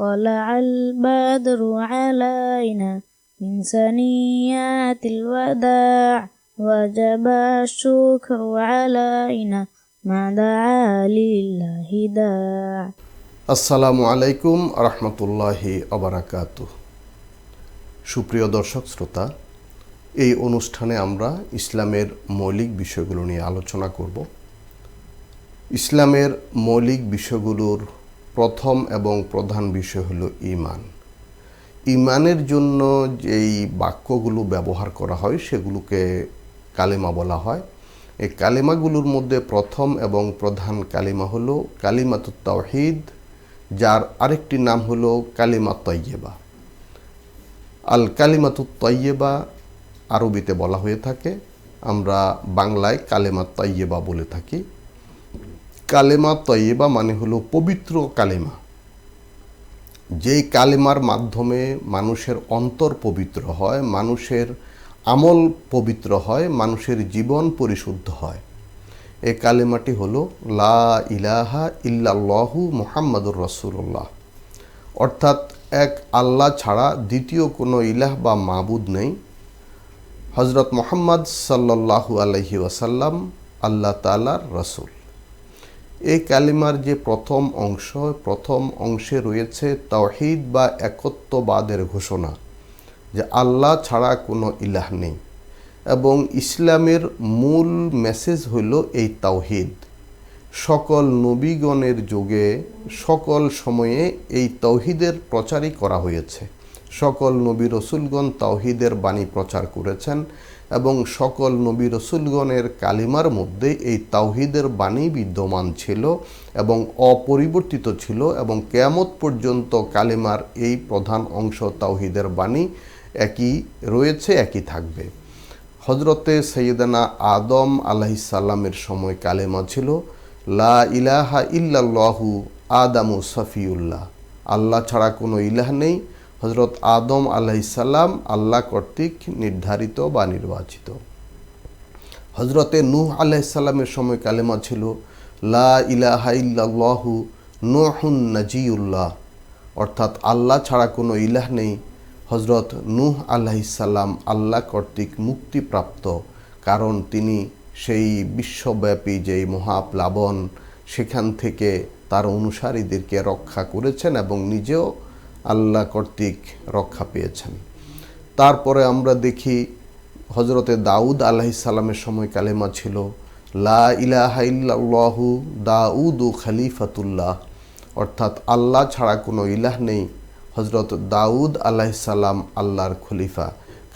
طلع البدر علينا من ثنيات الوداع وجب الشكر علينا ما دعا لله داع আসসালামু আলাইকুম রহমতুল্লাহি ওবারাকাতুহ। সুপ্রিয় দর্শক শ্রোতা, এই অনুষ্ঠানে আমরা ইসলামের মৌলিক বিষয়গুলো নিয়ে আলোচনা করব। ইসলামের মৌলিক বিষয়গুলোর প্রথম এবং প্রধান বিষয় হলো ঈমান। ঈমানের জন্য যেই বাক্যগুলো ব্যবহার করা হয় সেগুলোকে কালেমা বলা হয়। এই কালেমাগুলোর মধ্যে প্রথম এবং প্রধান কালিমা হলো কালিমাতুত তাওহীদ, যার আরেকটি নাম হলো কালিমা তাইয়্যিবা। আল কালিমাতুত তাইয়্যিবা আরবিতে বলা হয়ে থাকে, আমরা বাংলায় কালেমা তাইয়্যিবা বলে থাকি। কালেমা তাইয়্যিবা মানে হলো পবিত্র কালেমা, যেই কালেমার মাধ্যমে মানুষের অন্তর পবিত্র হয়, মানুষের আমল পবিত্র হয়, মানুষের জীবন পরিশুদ্ধ হয়। এই কালেমাটি হলো লা ইলাহা ইল্লাল্লাহু মুহাম্মাদুর রাসূলুল্লাহ, অর্থাৎ এক আল্লাহ ছাড়া দ্বিতীয় কোনো ইলাহ বা মাবুদ নেই। হযরত মুহাম্মদ সাল্লাল্লাহু আলাইহি ওয়াসাল্লাম আল্লাহ তাআলার রাসূল। এই কালিমার যে প্রথম অংশে রয়েছে তাওহীদ বা একত্ববাদের ঘোষণা, যে আল্লাহ ছাড়া কোনো ইলাহ নেই, এবং ইসলামের মূল মেসেজ হইল এই তাওহীদ। সকল নবীগণের যুগে সকল সময়ে এই তাওহীদের প্রচারই করা হয়েছে। সকল নবী রসুলগণ তাওহীদের বাণী প্রচার করেছেন, এবং সকল নবী রসুলগণের কালিমার মধ্যে এই তাওহীদের বাণী বিদ্যমান ছিল এবং অপরিবর্তিত ছিল, এবং কিয়ামত পর্যন্ত কালিমার এই প্রধান অংশ তাওহীদের বাণী একই রয়েছে, একই থাকবে। হজরতে সৈয়দানা আদম আলাইহিস সালামের সময় কালেমা ছিল লা ইলাহা ইল্লাল্লাহু আদামু সফিউল্লাহ, আল্লাহ ছাড়া কোনো ইলাহ নেই। হজরত আদম আলাইহিস সালাম আল্লাহ কর্তৃক নির্ধারিত বা নির্বাচিত। হজরতে নূহ আলাইহিস সালামের সময় কালেমা ছিল লা ইলাহা ইল্লাল্লাহু নূহুন নাজিউল্লাহ, অর্থাৎ আল্লাহ ছাড়া কোনো ইলাহ নেই। হজরত নূহ আলাইহিস সালাম আল্লাহ কর্তৃক মুক্তিপ্রাপ্ত, কারণ তিনি সেই বিশ্বব্যাপী যেই মহাপ্লাবন, সেখান থেকে তার অনুসারীদেরকে রক্ষা করেছেন এবং নিজেও আল্লাহ কর্তৃক রক্ষা পেয়েছেন। তারপরে আমরা দেখি হজরতে দাউদ আলাইহিস সালামের সময় কালেমা ছিল লা ইলাহা ইল্লাল্লাহু দাউদু খলিফাতুল্লাহ, অর্থাৎ আল্লাহ ছাড়া কোনো ইলাহ নেই। হজরত দাউদ আলাইহিস সালাম আল্লাহর খলিফা,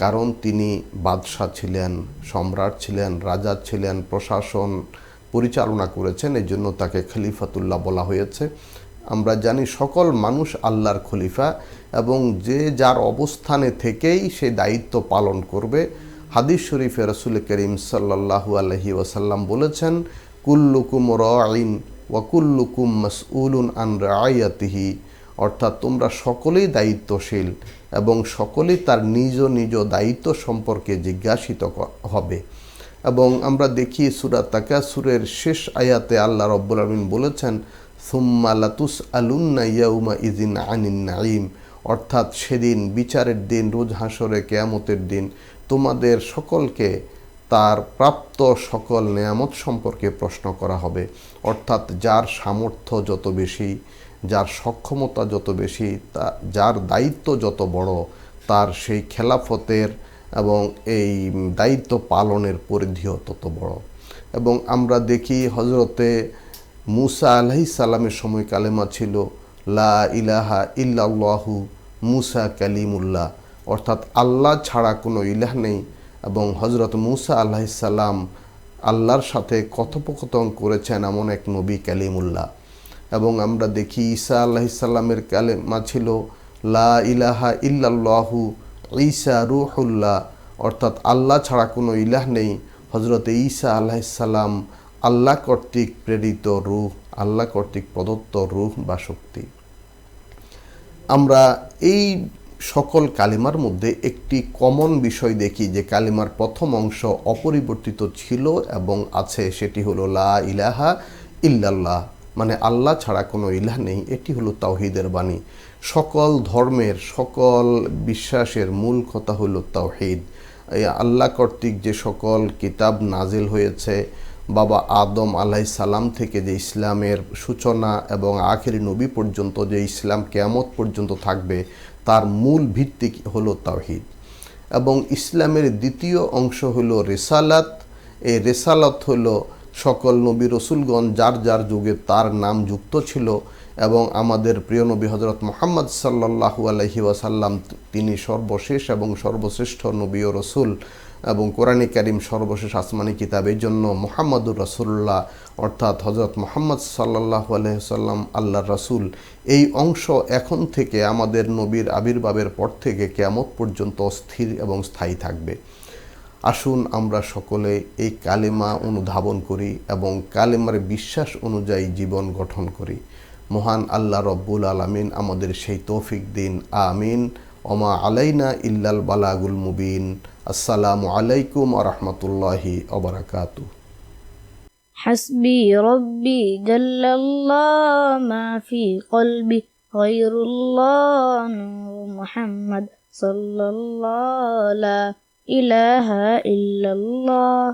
কারণ তিনি বাদশাহ ছিলেন, সম্রাট ছিলেন, রাজা ছিলেন, প্রশাসন পরিচালনা করেছেন, এই জন্য তাকে খলিফাতুল্লাহ বলা হয়েছে। আমরা জানি সকল মানুষ আল্লাহর খলিফা, এবং যে যার অবস্থানে থেকেই সে দায়িত্ব পালন করবে। হাদিস শরীফে রাসূল করিম সাল্লাল্লাহু আলাইহি ওয়াসাল্লাম বলেছেন, কুল্লুকুম রাঈন ওয়া কুল্লুকুম মাসউলুন আন রাইয়াতিহি, অর্থাৎ তোমরা সকলেই দায়িত্বশীল এবং সকলেই তার নিজ নিজ দায়িত্ব সম্পর্কে জিজ্ঞাসিত হবে। এবং আমরা দেখি সূরা তাকাসুরের শেষ আয়াতে আল্লাহ রাব্বুল আলামিন বলেছেন, সুম্মা লাতুসআলুন্না ইয়াউমা ইযিন আনিন নাঈম, অর্থাৎ সেদিন বিচারের দিন, রোজ হাসরে, কিয়ামতের দিন তোমাদের সকলকে তার প্রাপ্ত সকল নেয়ামত সম্পর্কে প্রশ্ন করা হবে। অর্থাৎ যার সামর্থ্য যত বেশি, যার সক্ষমতা যত বেশি, যার দায়িত্ব যত বড়, তার সেই খেলাফতের এবং এই দায়িত্ব পালনের পরিধিও তত বড়। এবং আমরা দেখি হজরতে মুসা আলাইহিস সালামের সময় কালেমা ছিল লা ইলাহা ইল্লাল্লাহু মুসা কালিমুল্লাহ, অর্থাৎ আল্লাহ ছাড়া কোনো ইলাহ নেই। এবং হজরত মুসা আলাইহিস সালাম আল্লাহর সাথে কথোপকথন করেছেন এমন এক নবী কালিমুল্লাহ। এবং আমরা দেখি ঈসা আলাইহিস সালামের কালেমা ছিল লা ইলাহা ইল্লাল্লাহু ঈসা রূহুল্লাহ, অর্থাৎ আল্লাহ ছাড়া কোনো ইলাহ নেই। হজরত ঈসা আলাইহিস সালাম আল্লাহ কর্তৃক প্রেরিত রূহ, আল্লাহ কর্তৃক প্রদত্ত রূহ বা শক্তি। আমরা এই সকল কালিমার মধ্যে একটি কমন বিষয় দেখি, যে কালিমার প্রথম অংশ অপরিবর্তিত ছিল এবং আছে, সেটি হলো লা ইলাহা ইল্লাল্লাহ, মানে আল্লাহ ছাড়া কোনো ইলাহ নেই, এটি হলো তাওহীদের বাণী। সকল ধর্মের, সকল বিশ্বাসের মূল কথা হলো তাওহীদ। এই আল্লাহ কর্তৃক যে সকল কিতাব নাজিল হয়েছে, বাবা আদম আলাইহিস সালাম থেকে যে ইসলামের সূচনা এবং আখেরি নবী পর্যন্ত যে ইসলাম কিয়ামত পর্যন্ত থাকবে, তার মূল ভিত্তি হলো তাওহীদ। এবং ইসলামের দ্বিতীয় অংশ হলো রিসালাত। এই রিসালাত হলো সকল নবী রসুলগণ যার যার যুগে তার নাম যুক্ত ছিল, এবং আমাদের প্রিয় নবী হজরত মুহাম্মদ সাল্লাল্লাহু আলাইহি ওয়াসাল্লাম তিনি সর্বশেষ এবং সর্বশ্রেষ্ঠ নবী ও রসুল, এবং কোরআনে কারীম সর্বশেষ আসমানি কিতাব। এই জন্য মুহাম্মদুর রাসূলুল্লাহ অর্থাৎ হজরত মুহাম্মদ সাল্লাল্লাহু আলাইহি ওয়াসাল্লাম আল্লাহর রাসূল। এই অংশ এখন থেকে আমাদের নবীর আবির্ভাবের পর থেকে কিয়ামত পর্যন্ত স্থির এবং স্থায়ী থাকবে। আসুন আমরা সকলে এই কালিমা অনুধাবন করি এবং কালিমার বিশ্বাস অনুযায়ী জীবন গঠন করি। মহান আল্লাহ রব্বুল আলামিন আমাদের সেই তৌফিক দিন, আমিন। ওমা আলাইনা ইল্লাল বালাগুল মুবিন। আসসালামু আলাইকুম ওয়া রাহমাতুল্লাহি ওয়া বারাকাতুহু। حسبي ربي جل الله ما في قلبي غير الله نور محمد صلى الله لا إله إلا الله.